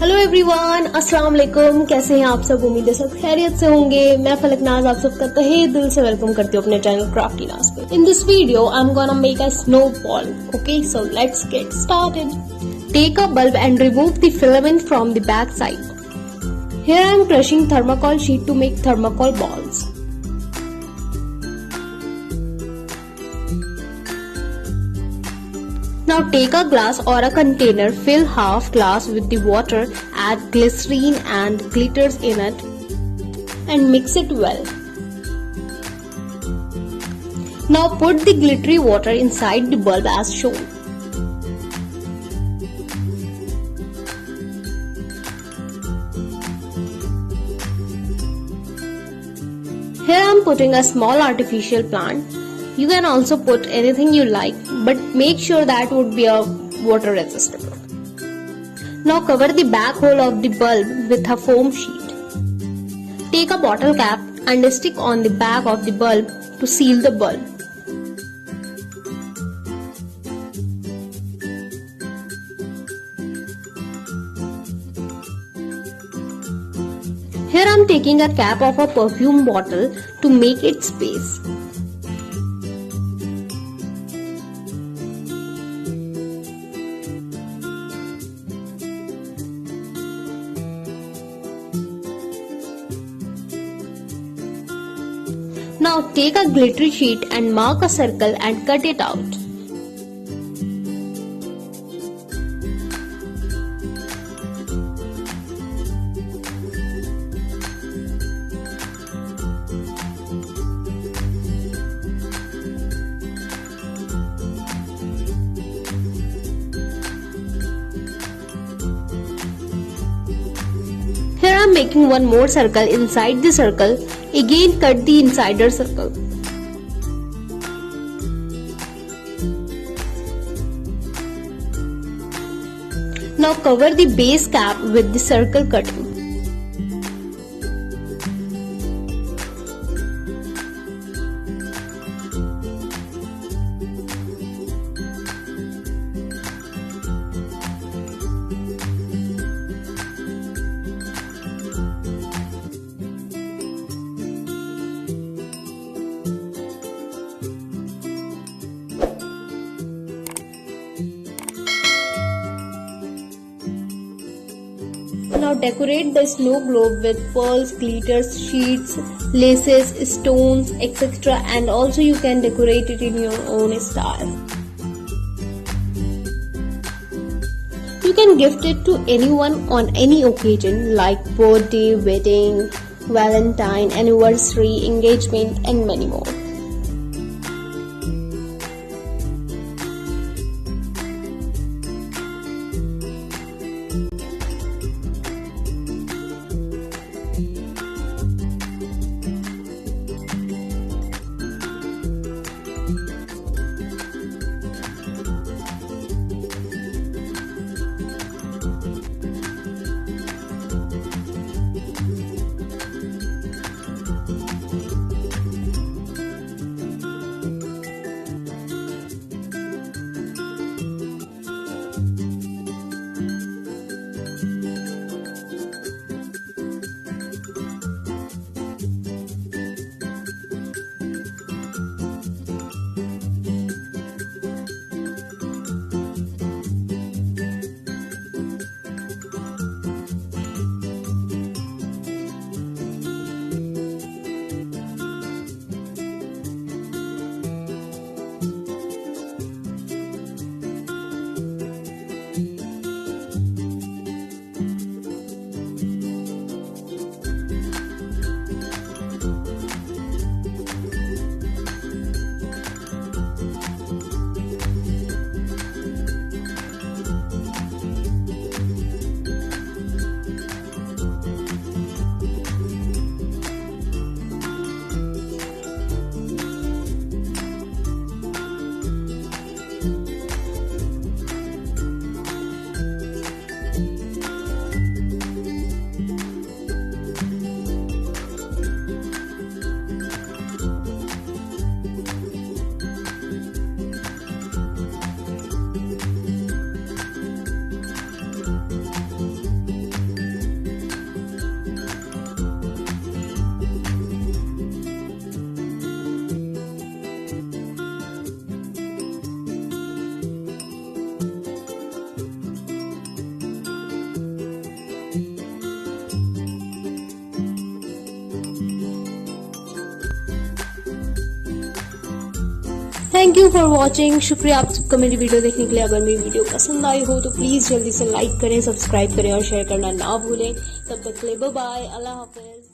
Hello everyone, अस्सलाम वालेकुम। कैसे हैं आप सब? उम्मीद है सब खैरियत से होंगे। मैं फलकनाज आप सबका तहे दिल से वेलकम करती हूँ अपने चैनल क्राफ्टी नाज पे। In this video I am gonna make a snowball. Okay, so let's get started. Take a bulb and remove the filament from the back side. Here I am crushing thermocol sheet to make thermocol balls. Now take a glass or a container, fill half glass with the water, add glycerine and glitters in it and mix it well. Now put the glittery water inside the bulb as shown. Here I am putting a small artificial plant. You can also put anything you like, but make sure that would be a water resistant. Now cover the back hole of the bulb with a foam sheet. Take a bottle cap and stick on the back of the bulb to seal the bulb. Here I am taking a cap of a perfume bottle to make it space. Now take a glittery sheet and mark a circle and cut it out. Here I am making one more circle inside the circle. Again cut the insider circle. Now cover the base cap with the circle cutting. Now decorate the snow globe with pearls, glitters, sheets, laces, stones, etc. And also you can decorate it in your own style. You can gift it to anyone on any occasion like birthday, wedding, Valentine, anniversary, engagement and many more. Thank you for watching. शुक्रिया आप सबका मेरी video देखने के लिए। अगर मेरी video पसंद आई हो तो प्लीज जल्दी से लाइक करें, सब्सक्राइब करें और शेयर करना ना भूलें। तब तक के लिए बाय बाय, अल्लाह हाफिज।